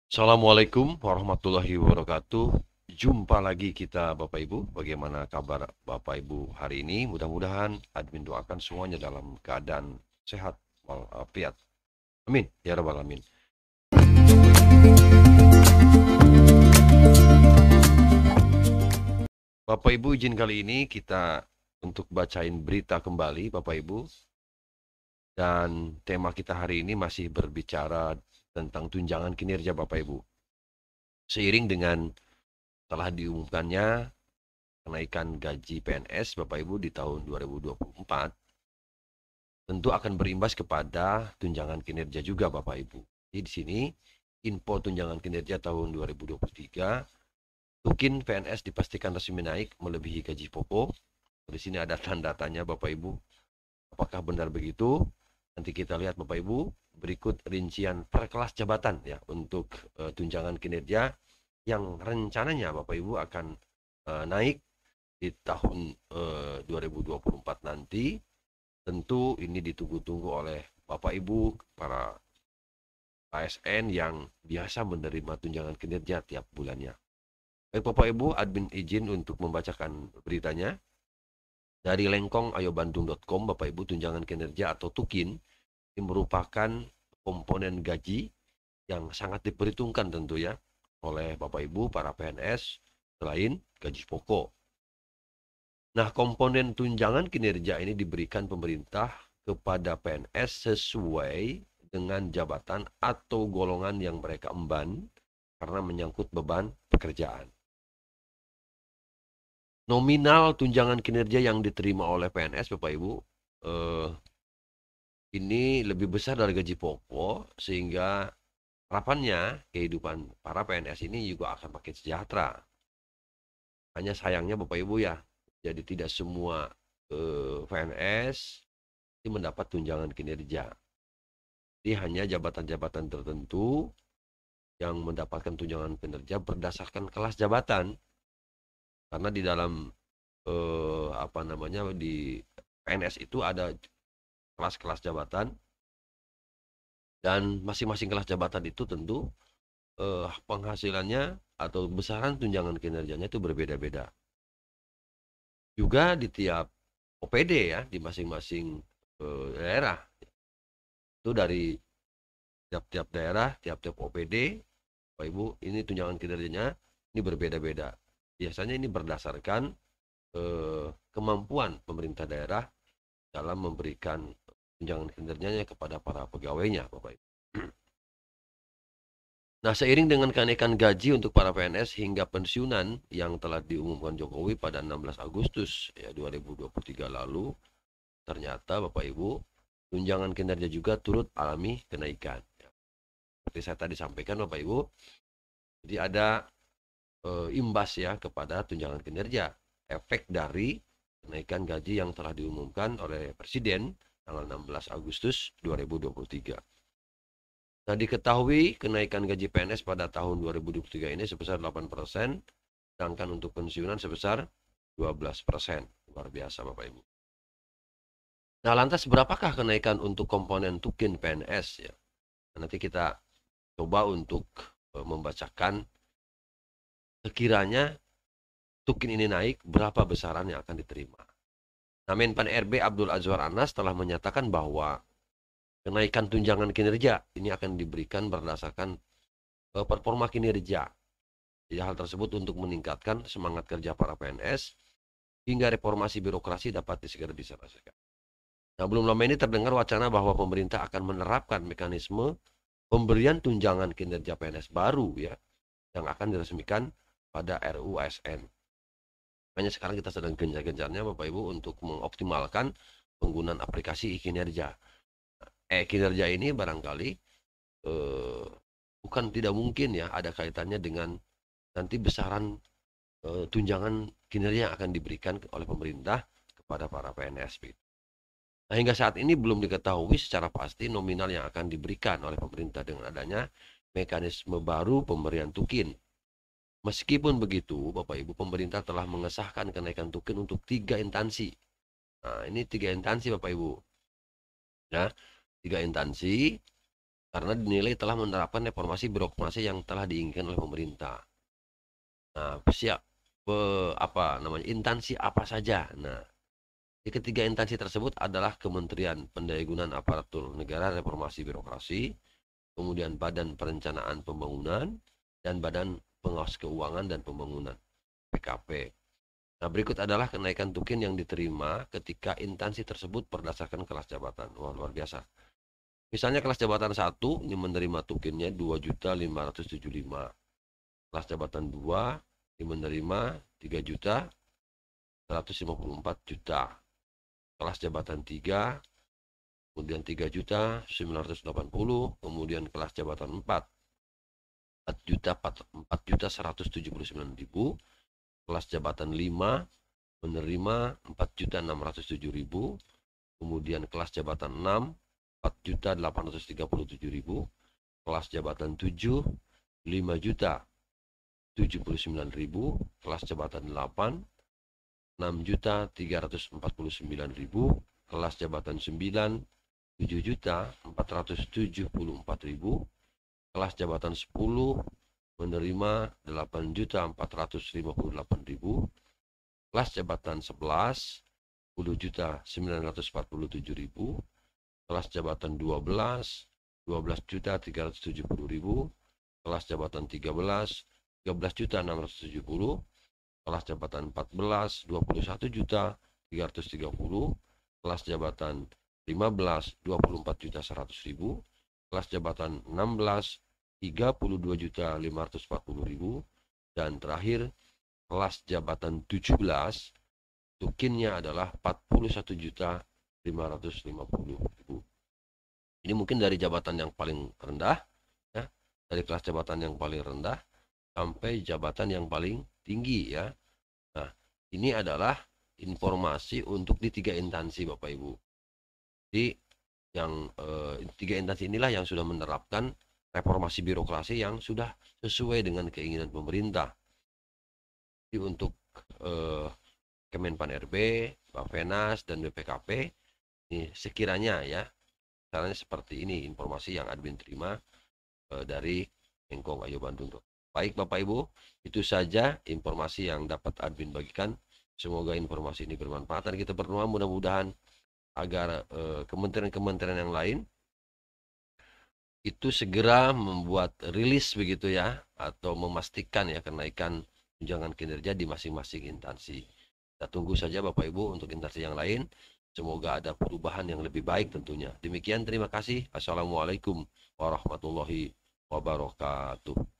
Assalamualaikum warahmatullahi wabarakatuh. Jumpa lagi kita Bapak Ibu. Bagaimana kabar Bapak Ibu hari ini? Mudah-mudahan admin doakan semuanya dalam keadaan sehat walafiat. Amin ya rabbal alamin. Bapak Ibu, izin kali ini kita untuk bacain berita kembali Bapak Ibu. Dan tema kita hari ini masih berbicara tentang tunjangan kinerja Bapak Ibu. Seiring dengan telah diumumkannya kenaikan gaji PNS Bapak Ibu di tahun 2024 tentu akan berimbas kepada tunjangan kinerja juga Bapak Ibu. Jadi di sini info tunjangan kinerja tahun 2023, Tukin PNS dipastikan resmi naik melebihi gaji pokok. Di sini ada tanda-tanya Bapak Ibu. Apakah benar begitu? Nanti kita lihat Bapak Ibu. Berikut rincian per kelas jabatan ya untuk tunjangan kinerja yang rencananya Bapak Ibu akan naik di tahun 2024 nanti. Tentu ini ditunggu-tunggu oleh Bapak Ibu, para ASN yang biasa menerima tunjangan kinerja tiap bulannya. Baik Bapak Ibu, admin izin untuk membacakan beritanya. Dari lengkongayobandung.com, Bapak Ibu, tunjangan kinerja atau TUKIN ini merupakan komponen gaji yang sangat diperhitungkan tentu ya oleh Bapak Ibu para PNS selain gaji pokok. Nah, komponen tunjangan kinerja ini diberikan pemerintah kepada PNS sesuai dengan jabatan atau golongan yang mereka emban karena menyangkut beban pekerjaan. Nominal tunjangan kinerja yang diterima oleh PNS, Bapak Ibu, ini lebih besar dari gaji pokok sehingga harapannya kehidupan para PNS ini juga akan makin sejahtera. Hanya sayangnya Bapak Ibu ya, jadi tidak semua PNS ini mendapat tunjangan kinerja. Jadi hanya jabatan-jabatan tertentu yang mendapatkan tunjangan kinerja berdasarkan kelas jabatan. Karena di dalam di PNS itu ada kelas-kelas jabatan dan masing-masing kelas jabatan itu tentu penghasilannya atau besaran tunjangan kinerjanya itu berbeda-beda. Juga di tiap OPD ya, di masing-masing daerah. Itu dari tiap-tiap daerah, tiap-tiap OPD, Bapak Ibu, ini tunjangan kinerjanya ini berbeda-beda. Biasanya ini berdasarkan kemampuan pemerintah daerah dalam memberikan tunjangan kinerjanya kepada para pegawainya, Bapak Ibu. Nah, seiring dengan kenaikan gaji untuk para PNS hingga pensiunan yang telah diumumkan Jokowi pada 16 Agustus ya 2023 lalu, ternyata Bapak Ibu, tunjangan kinerja juga turut alami kenaikan. Seperti saya tadi sampaikan Bapak Ibu, jadi ada imbas ya kepada tunjangan kinerja, efek dari kenaikan gaji yang telah diumumkan oleh Presiden tanggal 16 Agustus 2023. Nah, diketahui kenaikan gaji PNS pada tahun 2023 ini sebesar 8%, sedangkan untuk pensiunan sebesar 12%. Luar biasa Bapak Ibu. Nah, lantas berapakah kenaikan untuk komponen tukin PNS ya? Nanti kita coba untuk membacakan sekiranya tukin ini naik, berapa besaran yang akan diterima. Nah, Menpan RB Abdul Azwar Anas telah menyatakan bahwa kenaikan tunjangan kinerja ini akan diberikan berdasarkan performa kinerja. Jadi hal tersebut untuk meningkatkan semangat kerja para PNS hingga reformasi birokrasi dapat segera diselesaikan. Nah, belum lama ini terdengar wacana bahwa pemerintah akan menerapkan mekanisme pemberian tunjangan kinerja PNS baru ya yang akan diresmikan pada RUU ASN. Makanya sekarang kita sedang gencar-gencarnya Bapak Ibu untuk mengoptimalkan penggunaan aplikasi e-kinerja. E-kinerja ini barangkali bukan tidak mungkin ya ada kaitannya dengan nanti besaran tunjangan kinerja yang akan diberikan oleh pemerintah kepada para PNS. Nah, hingga saat ini belum diketahui secara pasti nominal yang akan diberikan oleh pemerintah dengan adanya mekanisme baru pemberian tukin. Meskipun begitu, Bapak Ibu, pemerintah telah mengesahkan kenaikan tukin untuk 3 instansi. Nah, ini 3 instansi Bapak Ibu. Ya, 3 instansi karena dinilai telah menerapkan reformasi birokrasi yang telah diinginkan oleh pemerintah. Nah, siap apa namanya instansi apa saja. Nah, di ketiga instansi tersebut adalah Kementerian Pendayagunaan Aparatur Negara Reformasi Birokrasi, kemudian Badan Perencanaan Pembangunan, dan Badan Pengawas Keuangan dan Pembangunan (PKP). Nah, berikut adalah kenaikan tukin yang diterima ketika instansi tersebut berdasarkan kelas jabatan. Wah, luar biasa. Misalnya kelas jabatan 1 ini menerima tukinnya 2.575. Kelas jabatan 2 ini menerima 3.154.000.000. Kelas jabatan 3 kemudian 3.980, kemudian kelas jabatan 4 4.179.000, kelas jabatan 5 menerima 4.607.000, kemudian kelas jabatan 6 4.837.000, kelas jabatan 7 5.079.000, kelas jabatan 8 6.349.000, kelas jabatan 9 7.474.000, kelas jabatan 10 menerima 8.458.000, kelas jabatan 11 10.947.000, kelas jabatan 12 12.370.000, kelas jabatan 13 13.670, kelas jabatan 14 21.330, kelas jabatan 15 24.100.000, kelas jabatan 16 32.540.000, dan terakhir kelas jabatan 17 tukinnya adalah 41.550.000. Ini mungkin dari jabatan yang paling rendah ya, dari kelas jabatan yang paling rendah sampai jabatan yang paling tinggi ya. Nah, ini adalah informasi untuk di tiga instansi Bapak Ibu. Di yang tiga instansi inilah yang sudah menerapkan reformasi birokrasi yang sudah sesuai dengan keinginan pemerintah. Jadi untuk Kemenpan RB, Bappenas, dan BPKP ini sekiranya ya, caranya seperti ini informasi yang admin terima dari Engkong Ayo Bandung. Baik Bapak Ibu, itu saja informasi yang dapat admin bagikan. Semoga informasi ini bermanfaat dan kita berdoa mudah-mudahan agar kementerian-kementerian yang lain itu segera membuat rilis begitu ya, atau memastikan ya kenaikan tunjangan kinerja di masing-masing instansi. Kita tunggu saja Bapak Ibu untuk instansi yang lain. Semoga ada perubahan yang lebih baik tentunya. Demikian, terima kasih. Assalamualaikum warahmatullahi wabarakatuh.